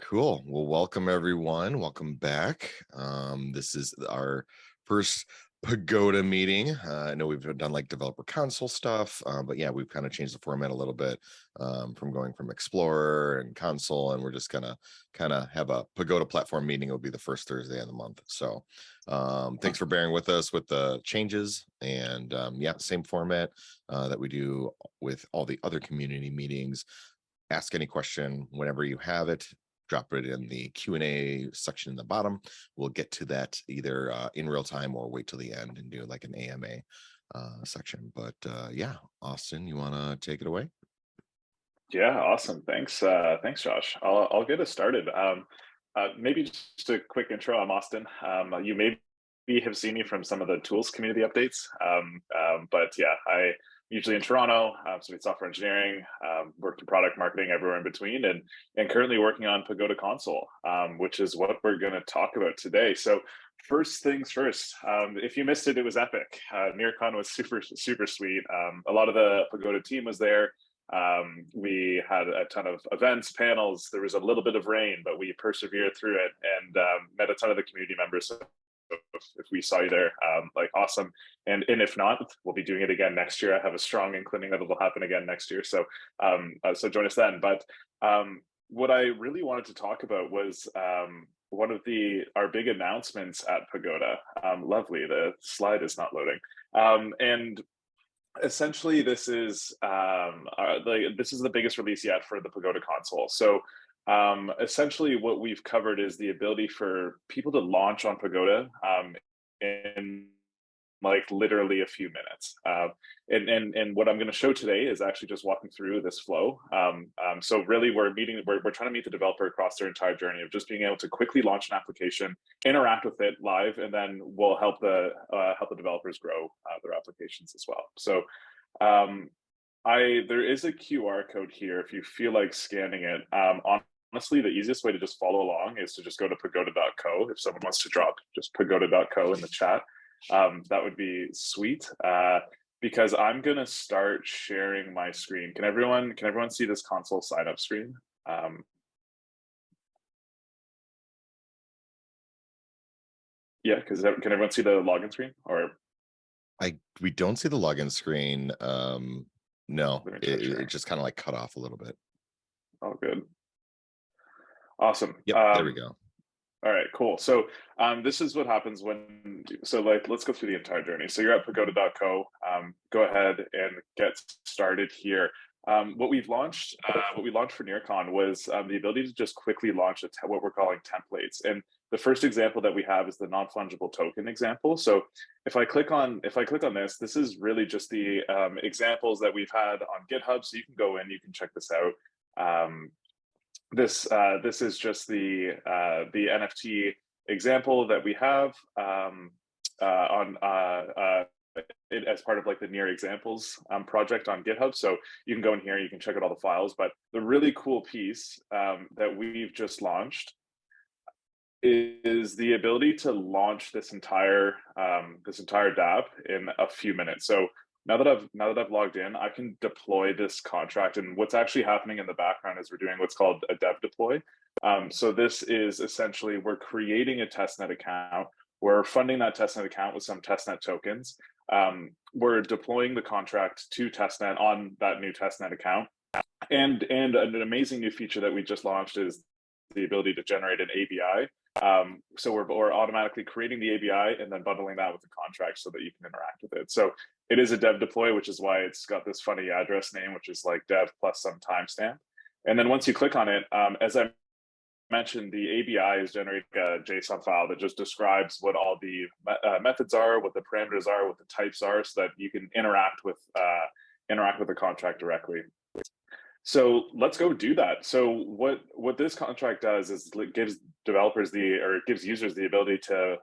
Cool. Well, welcome everyone. Welcome back. This is our first Pagoda meeting. I know we've done like developer console stuff, but yeah, we've kind of changed the format a little bit from going from Explorer and console, and we're just gonna kind of have a Pagoda platform meeting. It'll be the first Thursday of the month. So thanks for bearing with us with the changes. And yeah, same format that we do with all the other community meetings. Ask any question whenever you have it, drop it in the Q&A section in the bottom. We'll get to that either in real time or wait till the end and do like an AMA section. But yeah, Austin, you want to take it away? Yeah, awesome. Thanks, thanks, Josh. I'll get us started. Maybe just a quick intro. I'm Austin. You maybe have seen me from some of the tools community updates, but yeah, I usually in Toronto, so it's software engineering, worked in product marketing everywhere in between, and currently working on Pagoda Console, which is what we're going to talk about today. So first things first, if you missed it, it was epic. NearCon was super sweet. A lot of the Pagoda team was there. We had a ton of events, panels. There was a little bit of rain, but we persevered through it and met a ton of the community members. So if we saw you there, like awesome. And if not, we'll be doing it again next year. I have a strong inclining that it'll happen again next year. So so join us then. But what I really wanted to talk about was one of our big announcements at Pagoda. Lovely, the slide is not loading. And essentially, this is the biggest release yet for the Pagoda console. So essentially what we've covered is the ability for people to launch on Pagoda in like literally a few minutes. And what I'm going to show today is actually just walking through this flow. So really we're trying to meet the developer across their entire journey of just being able to quickly launch an application, interact with it live, and then we'll help the developers grow their applications as well. So there is a QR code here if you feel like scanning it. Honestly, the easiest way to just follow along is to just go to pagoda.co. If someone wants to drop just pagoda.co in the chat, that would be sweet. Because I'm gonna start sharing my screen. Can everyone see this console sign up screen? Yeah, because can everyone see the login screen? Or We don't see the login screen. No, sure. it just kind of like cut off a little bit. Oh, good. Awesome. Yep, there we go. All right, cool. So this is what happens let's go through the entire journey. So you're at pagoda.co. Go ahead and get started here. What we launched for NearCon was the ability to just quickly launch what we're calling templates. And the first example that we have is the non-fungible token example. So if I click on this is really just the examples that we've had on GitHub. So you can go in, you can check this out. This is just the NFT example that we have as part of like the Near Examples project on GitHub. So you can go in here, you can check out all the files. But the really cool piece that we've just launched is the ability to launch this entire dApp in a few minutes. So now that I've logged in, I can deploy this contract. And what's actually happening in the background is we're doing what's called a dev deploy. So this is essentially we're creating a testnet account. We're funding that testnet account with some testnet tokens. We're deploying the contract to testnet on that new testnet account. And an amazing new feature that we just launched is the ability to generate an ABI. So we're automatically creating the ABI and then bundling that with the contract so that you can interact with it. So it is a dev deploy, which is why it's got this funny address name, which is like dev plus some timestamp. And then once you click on it, as I mentioned, the ABI is generating a JSON file that just describes what all the methods are, what the parameters are, what the types are, so that you can interact with the contract directly. So let's go do that. So what this contract does is it gives users the ability to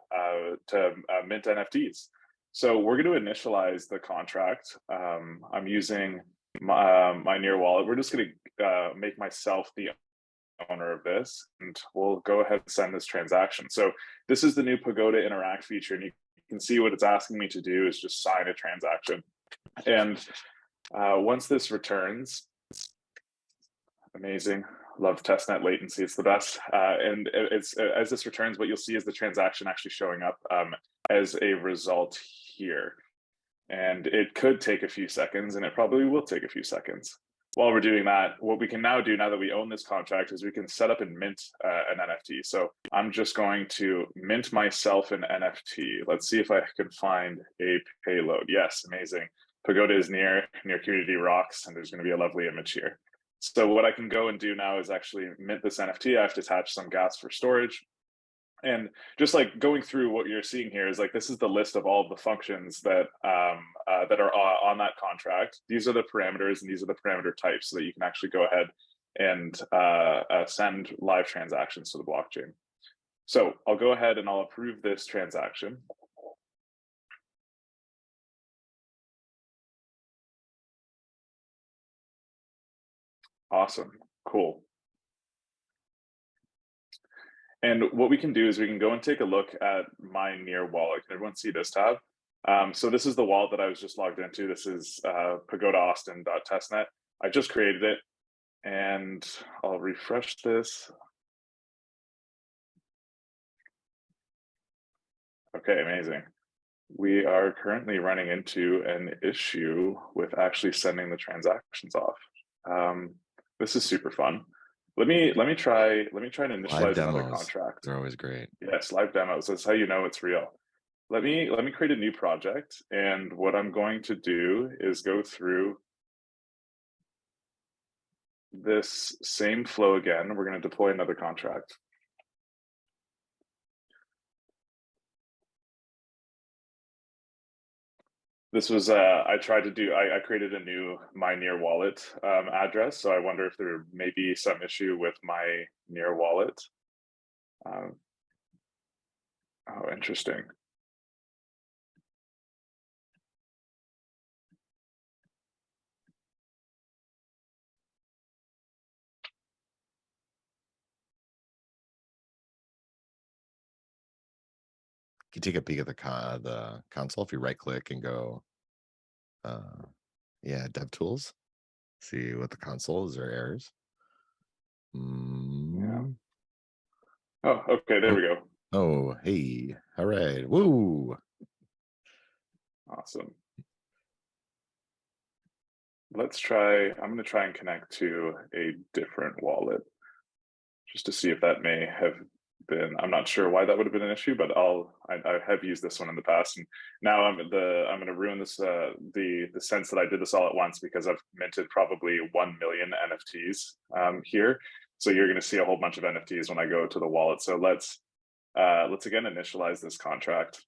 mint NFTs. So we're going to initialize the contract. I'm using my Near wallet. We're just going to make myself the owner of this, and we'll go ahead and send this transaction. So this is the new Pagoda Interact feature, and you can see what it's asking me to do is just sign a transaction. And once this returns, amazing. Love testnet latency. It's the best. And it's as this returns, what you'll see is the transaction actually showing up as a result here. And it could take a few seconds, and it probably will take a few seconds. While we're doing that, what we can now do now that we own this contract is we can set up and mint an NFT. So I'm just going to mint myself an NFT. Let's see if I can find a payload. Yes, amazing. Pagoda is near Community Rocks, and there's going to be a lovely image here. So what I can go and do now is actually mint this NFT. I have to attach some gas for storage. And just like going through what you're seeing here is like this is the list of all of the functions that that are on that contract. These are the parameters and these are the parameter types so that you can actually go ahead and send live transactions to the blockchain. So I'll go ahead and I'll approve this transaction. Awesome, cool. And what we can do is we can go and take a look at my near wallet. Can everyone see this tab? So this is the wallet that I was just logged into. This is pagodaaustin.testnet. I just created it and I'll refresh this. Okay, amazing. We are currently running into an issue with actually sending the transactions off. This is super fun. Let me try and initialize another contract. They're always great. Yes, live demos. That's how you know it's real. Let me create a new project, and what I'm going to do is go through this same flow again. We're going to deploy another contract. This was I created a new my near wallet address. So I wonder if there may be some issue with my near wallet. Oh, interesting. You take a peek at the console if you right click and go yeah, dev tools, see what the console is. There errors. Yeah. Oh, okay, there we go. Oh, hey, all right, woo, awesome. Let's try, I'm going to try and connect to a different wallet just to see if that may have been, I'm not sure why that would have been an issue, but I have used this one in the past, and now I'm going to ruin this the sense that I did this all at once because I've minted probably 1 million NFTs here. So you're going to see a whole bunch of NFTs when I go to the wallet. So let's again initialize this contract.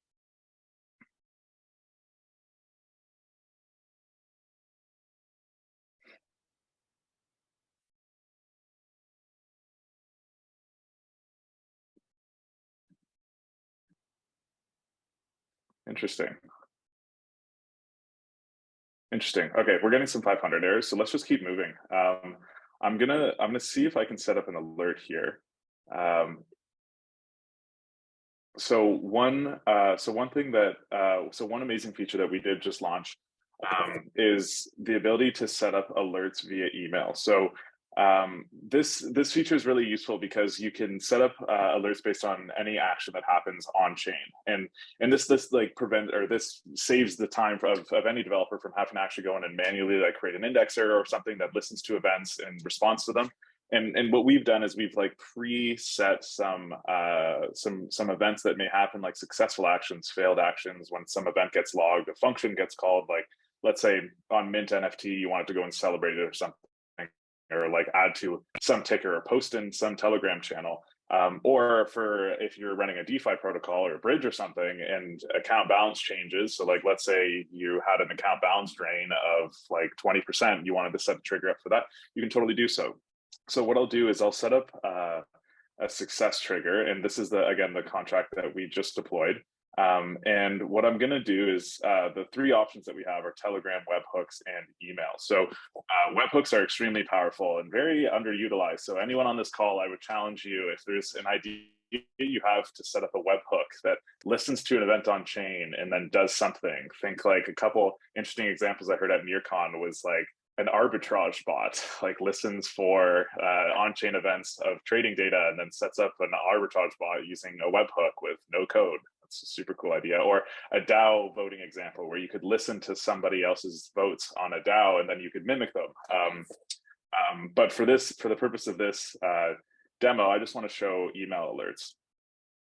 Interesting. Okay, we're getting some 500 errors, so let's just keep moving. I'm gonna see if I can set up an alert here. So one amazing feature that we did just launch is the ability to set up alerts via email. So this feature is really useful because you can set up alerts based on any action that happens on chain, and this like this saves the time of any developer from having to actually go in and manually like create an indexer or something that listens to events in response to them. And what we've done is we've like preset some events that may happen, like successful actions, failed actions. When some event gets logged, a function gets called. Like let's say on Mint NFT, you wanted to go and celebrate it or something, or like add to some ticker or post in some Telegram channel. Or for if you're running a DeFi protocol or a bridge or something and account balance changes. So like, let's say you had an account balance drain of like 20%, you wanted to set a trigger up for that, you can totally do so. So what I'll do is I'll set up a success trigger, and this is again the contract that we just deployed. And what I'm going to do is the three options that we have are Telegram, webhooks, and email. So webhooks are extremely powerful and very underutilized. So anyone on this call, I would challenge you, if there's an idea you have to set up a webhook that listens to an event on chain and then does something. Think like a couple interesting examples I heard at NearCon was like an arbitrage bot, like listens for on-chain events of trading data and then sets up an arbitrage bot using a webhook with no code. That's a super cool idea. Or a DAO voting example where you could listen to somebody else's votes on a DAO and then you could mimic them. But for the purpose of this demo, I just want to show email alerts.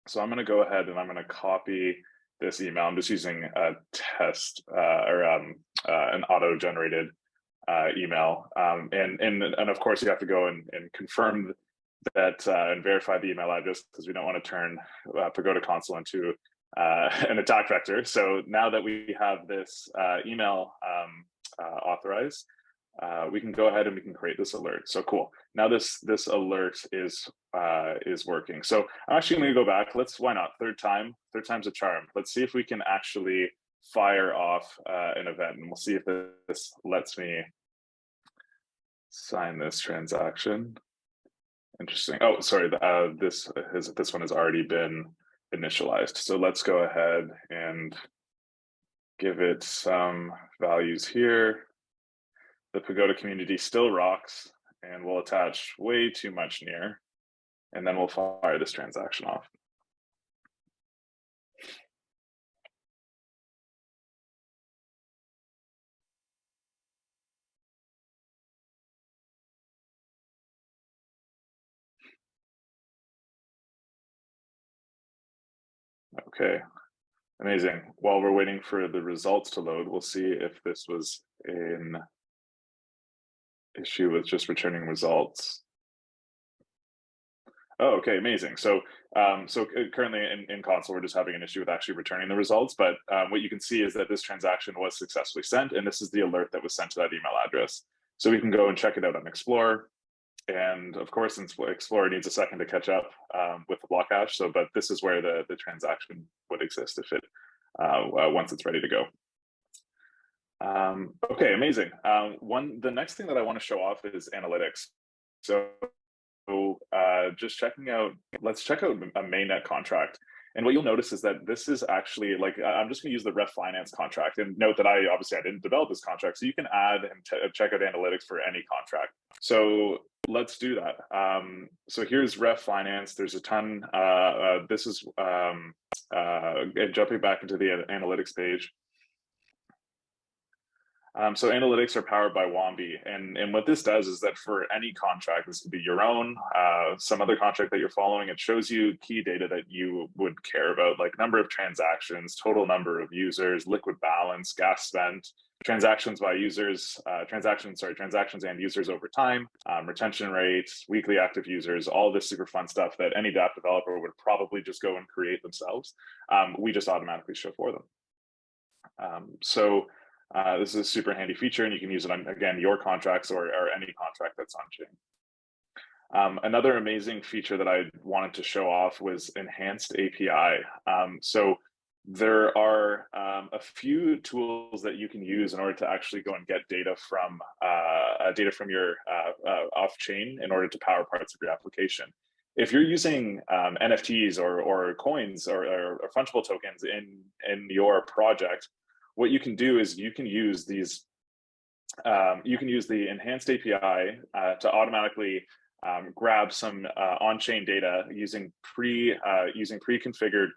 So I'm going to go ahead and I'm going to copy this email. I'm just using a test or an auto-generated email, and of course you have to go and confirm that and verify the email address, because we don't want to turn Pagoda console into an attack vector. So now that we have this email authorized, we can go ahead and we can create this alert. So cool. Now this alert is working. So I'm actually going to go back. Why not? Third time's a charm. Let's see if we can actually fire off an event, and we'll see if this lets me sign this transaction. Interesting. Oh, sorry. This one has already been initialized. So let's go ahead and give it some values here. The Pagoda community still rocks, and we'll attach way too much near, and then we'll fire this transaction off. Okay, amazing. While we're waiting for the results to load, we'll see if this was an issue with just returning results. Oh, okay, amazing. So, currently in console, we're just having an issue with actually returning the results. But what you can see is that this transaction was successfully sent, and this is the alert that was sent to that email address. So we can go and check it out on Explorer. And of course, since Explorer needs a second to catch up with the block hash, but this is where the transaction would exist if it once it's ready to go. Okay, amazing. The next thing that I want to show off is analytics. So just checking out, let's check out a mainnet contract. And what you'll notice is that this is actually like, I'm just going to use the ref finance contract, and note that I didn't develop this contract. So you can add and check out analytics for any contract. So let's do that. So here's ref finance. There's a ton. This is jumping back into the analytics page. So analytics are powered by Wombi, and what this does is that for any contract, this could be your own, some other contract that you're following, it shows you key data that you would care about, like number of transactions, total number of users, liquid balance, gas spent, transactions by users, transactions and users over time, retention rates, weekly active users, all this super fun stuff that any dApp developer would probably just go and create themselves. We just automatically show for them. This is a super handy feature, and you can use it on, again, your contracts or any contract that's on chain. Another amazing feature that I wanted to show off was enhanced API. So there are a few tools that you can use in order to actually go and get data from your off-chain in order to power parts of your application. If you're using NFTs or coins or fungible tokens in your project, what you can do is you can use these. You can use the enhanced API to automatically grab some on-chain data using pre-configured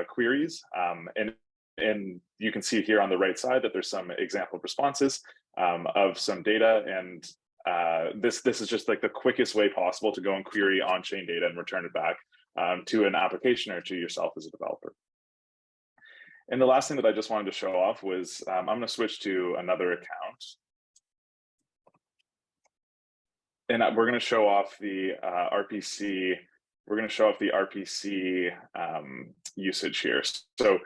queries, and you can see here on the right side that there's some example responses of some data, and this is just like the quickest way possible to go and query on-chain data and return it back to an application or to yourself as a developer. And the last thing that I just wanted to show off was I'm going to switch to another account. And we're going to show off the RPC. We're going to show off the RPC usage here. So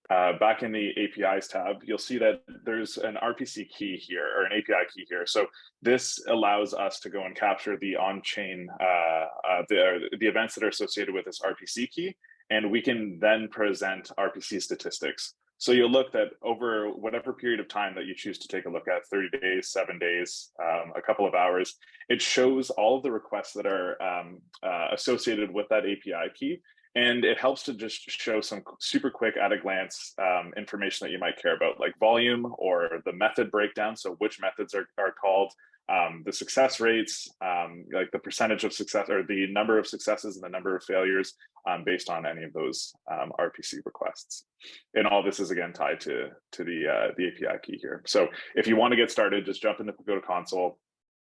back in the APIs tab, you'll see that there's an RPC key here, or an API key here. So this allows us to go and capture the on-chain, the events that are associated with this RPC key. And we can then present RPC statistics. So you'll look that over whatever period of time that you choose to take a look at, 30 days, 7 days, a couple of hours, it shows all of the requests that are associated with that API key. And it helps to just show some super quick at a glance information that you might care about, like volume or the method breakdown. So which methods are called, the success rates, like the percentage of success or the number of successes and the number of failures based on any of those RPC requests. And all this is again tied to the API key here. So if you want to get started, just jump into Pagoda console,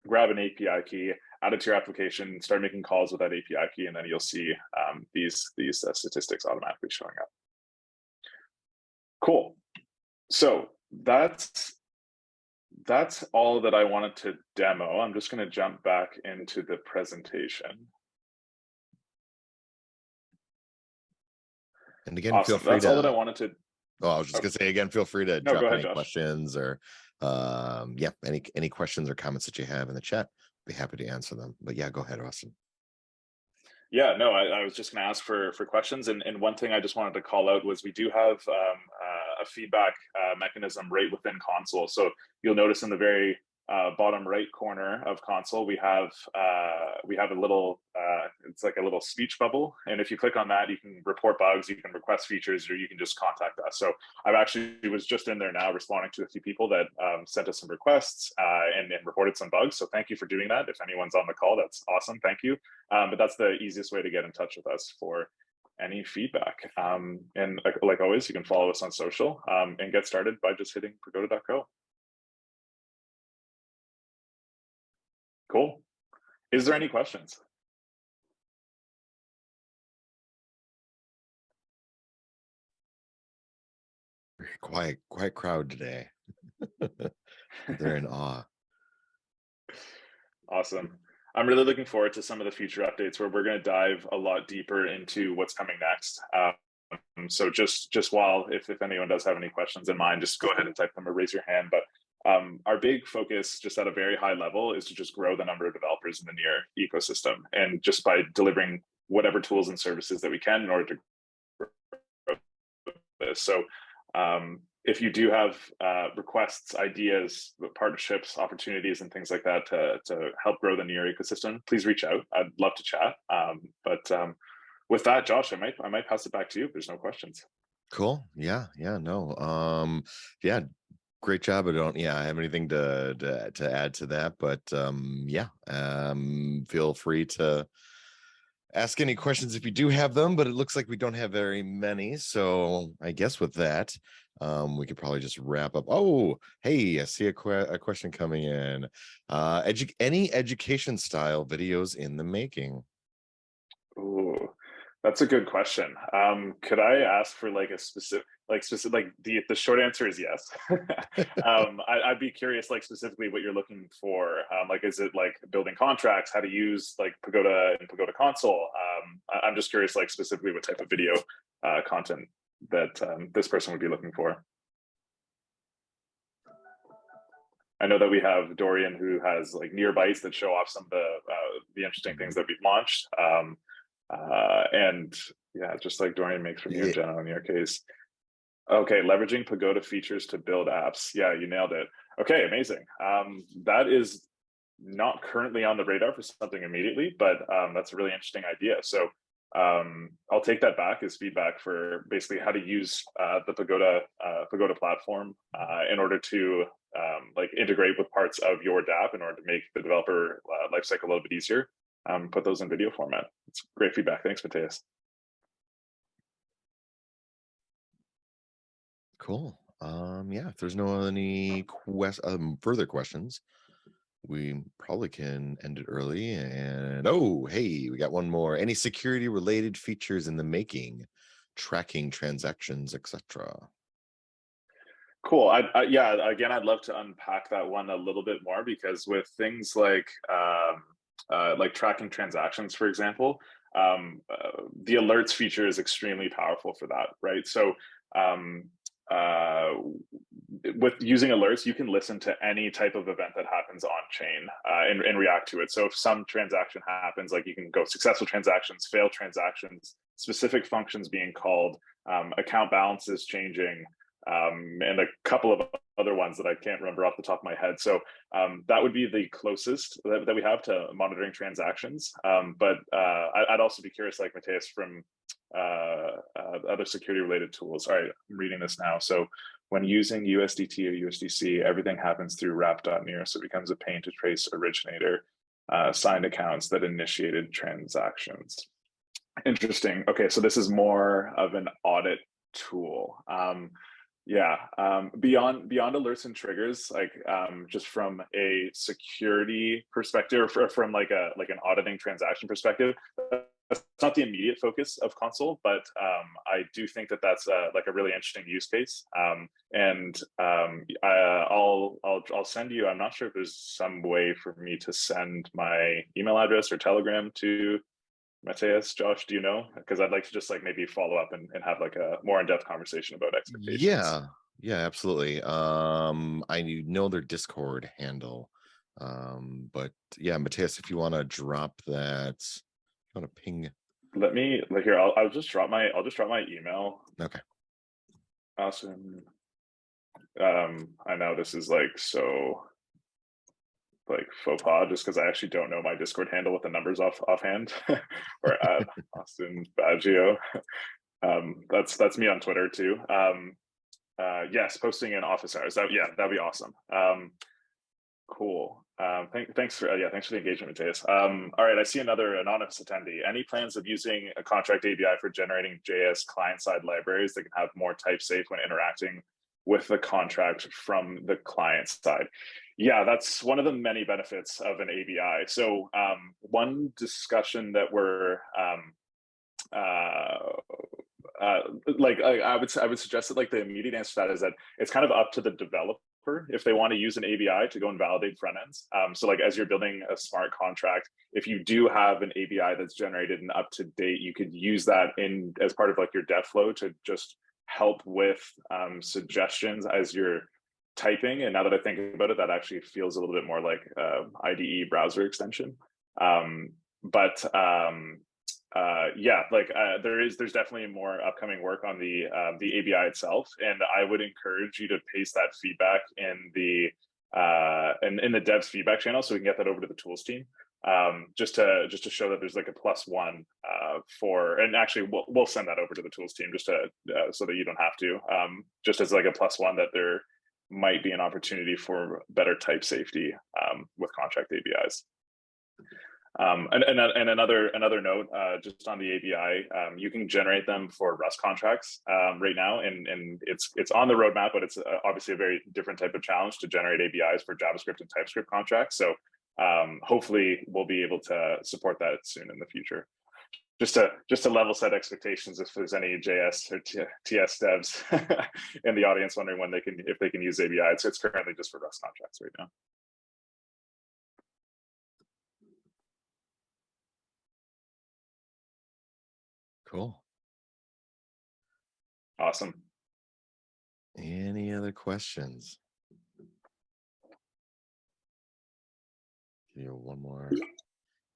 grab an API key, add it to your application, start making calls with that API key, and then you'll see these statistics automatically showing up. Cool. So that's all that I wanted to demo. I'm just going to jump back into the presentation. And again, awesome. feel free that's to. all that I wanted to. Oh, I was just gonna say again, feel free to drop go ahead, any Josh. questions or yeah, any questions or comments that you have in the chat. Be happy to answer them. But yeah, go ahead, Austin. Yeah, no, I was just going to ask for questions, and one thing I just wanted to call out was we do have a feedback mechanism right within console. So you'll notice in the very bottom right corner of console we have a little it's like a little speech bubble, and if you click on that, you can report bugs, you can request features, or you can just contact us. So I've actually was just in there now responding to a few people that sent us some requests and reported some bugs. So thank you for doing that. If anyone's on the call, that's awesome. Thank you. But that's the easiest way to get in touch with us for any feedback. And like always, you can follow us on social and get started by just hitting pagoda.co. Cool. Is there any questions? Very quiet crowd today. They're in awe. Awesome. I'm really looking forward to some of the future updates where we're going to dive a lot deeper into what's coming next. So just while, if anyone does have any questions in mind, just go ahead and type them or raise your hand. But our big focus, just at a very high level, is to just grow the number of developers in the Near ecosystem, and just by delivering whatever tools and services that we can in order to grow this. So if you do have requests, ideas, partnerships, opportunities, and things like that to help grow the Near ecosystem, please reach out. I'd love to chat. But with that, Josh, I might pass it back to you if there's no questions. Cool. Yeah, no. Yeah, great job. I don't have anything to add to that, but yeah, feel free to ask any questions if you do have them, but it looks like we don't have very many. So I guess with that, we could probably just wrap up. Oh, hey, I see a question coming in. Any education style videos in the making? Ooh, that's a good question. Could I ask for like a specific, the short answer is yes. I'd be curious, like specifically what you're looking for. Like, is it like building contracts, how to use like Pagoda and Pagoda console? I'm just curious, like specifically what type of video content that this person would be looking for. I know that we have Dorian, who has like near bites that show off some of the interesting things that we've launched. And yeah, just like Dorian makes from your Jenna in your case. Okay, leveraging Pagoda features to build apps. Yeah, you nailed it. Okay, amazing. That is not currently on the radar for something immediately, but that's a really interesting idea. So I'll take that back as feedback for basically how to use the Pagoda platform in order to like integrate with parts of your DApp in order to make the developer lifecycle a little bit easier. Put those in video format. It's great feedback. Thanks, Mateus. Cool. Yeah, if there's no any further questions, we probably can end it early. And oh, hey, we got one more. Any security related features in the making, tracking transactions, etc. Cool. Yeah, again, I'd love to unpack that one a little bit more, because with things like tracking transactions, for example, the alerts feature is extremely powerful for that, right? So with using alerts, you can listen to any type of event that happens on chain and react to it. So if some transaction happens, like you can go successful transactions, failed transactions, specific functions being called, account balances changing, and a couple of other ones that I can't remember off the top of my head. So that would be the closest that we have to monitoring transactions. But I'd also be curious, like Mateus, from other security related tools. All right, I'm reading this now. So when using USDT or USDC, everything happens through wrap.near, so it becomes a pain to trace originator signed accounts that initiated transactions. Interesting. Okay, so this is more of an audit tool. Beyond alerts and triggers, like just from a security perspective, or from like an auditing transaction perspective, that's not the immediate focus of console, but I do think that that's like a really interesting use case. I'll send you. I'm not sure if there's some way for me to send my email address or Telegram to Mateus. Josh, do you know? Because I'd like to just like maybe follow up and have like a more in-depth conversation about expectations. Yeah, absolutely. I know their Discord handle. But yeah, Mateus, if you want to drop that, you want to ping. Let me like here. I'll just drop my email. Okay. Awesome. I know this is like so like faux pas just because I actually don't know my Discord handle with the numbers offhand. Or at Austin Baggio. That's me on Twitter too. Yes, posting in office hours. That'd be awesome. Cool. Thanks for the engagement, Mateus. All right, I see another anonymous attendee. Any plans of using a contract API for generating JS client-side libraries that can have more type safe when interacting with the contract from the client side? Yeah, that's one of the many benefits of an API. So one discussion that we're I would suggest that like the immediate answer to that is that it's kind of up to the developer if they want to use an API to go and validate front ends. So like as you're building a smart contract, if you do have an API that's generated and up to date, you could use that in as part of like your dev flow to just help with suggestions as you're typing. And now that I think about it, that actually feels a little bit more like IDE browser extension. There's definitely more upcoming work on the API itself, and I would encourage you to paste that feedback in the devs feedback channel so we can get that over to the tools team. Just to show that there's like a +1 for, and actually we'll send that over to the tools team just to so that you don't have to, just as like a +1 that there might be an opportunity for better type safety with contract APIs. And another note, just on the API, you can generate them for Rust contracts right now, and it's on the roadmap, but it's obviously a very different type of challenge to generate APIs for JavaScript and TypeScript contracts. So hopefully we'll be able to support that soon in the future. Just to level set expectations, if there's any JS or TS devs in the audience wondering if they can use API, it's currently just for Rust contracts right now. Cool. Awesome. Any other questions? One more.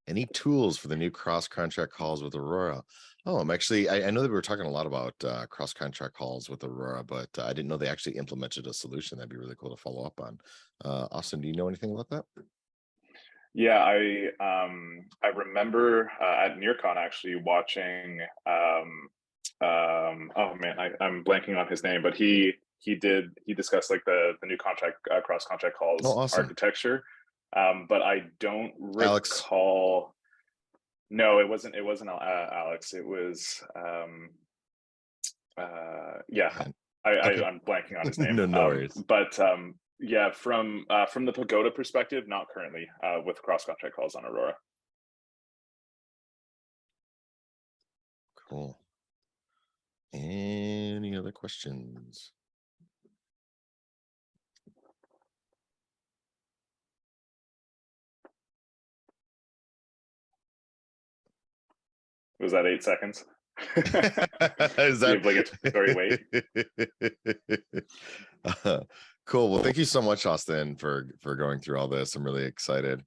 Any tools for the new cross-contract calls with Aurora? Oh, I know that we were talking a lot about cross-contract calls with Aurora, but I didn't know they actually implemented a solution. That'd be really cool to follow up on. Austin, do you know anything about that? Yeah, I remember at NearCon actually watching. Oh man, I'm blanking on his name, but he discussed like the new contract cross contract calls awesome. architecture. But I don't Alex. recall. No, it wasn't Alex. It was I'm blanking on his name. No worries. But yeah, from the Pagoda perspective, not currently with cross contract calls on Aurora. Cool. Any other questions? Was that 8 seconds? Is that obligatory wait? Cool. Well, thank you so much, Austin, for going through all this. I'm really excited.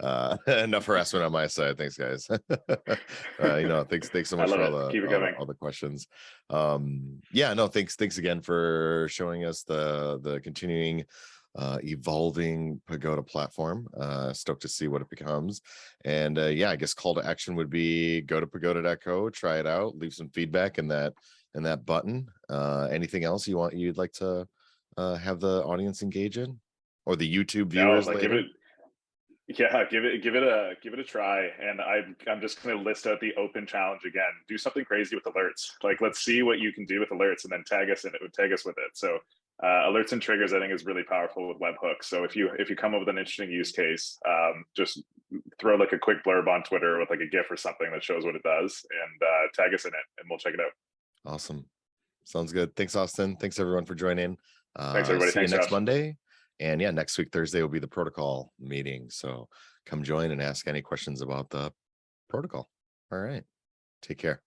Enough harassment on my side. Thanks, guys. Thanks so much for all the questions. Thanks again for showing us the continuing evolving Pagoda platform. Stoked to see what it becomes. And yeah, I guess call to action would be go to pagoda.co, try it out, leave some feedback in that button. Anything else you'd like to have the audience engage in, or the YouTube No, viewers like later? yeah, give it a try. And I'm just gonna list out the open challenge again. Do something crazy with alerts. Like let's see what you can do with alerts, and then tag us with it. So alerts and triggers, I think, is really powerful with webhooks. So if you come up with an interesting use case, just throw like a quick blurb on Twitter with like a GIF or something that shows what it does, and tag us in it, and we'll check it out. Awesome. Sounds good. Thanks, Austin. Thanks everyone for joining. Thanks, everybody. See you Thanks, next Josh. Monday. And yeah, next week, Thursday, will be the protocol meeting. So come join and ask any questions about the protocol. All right. Take care.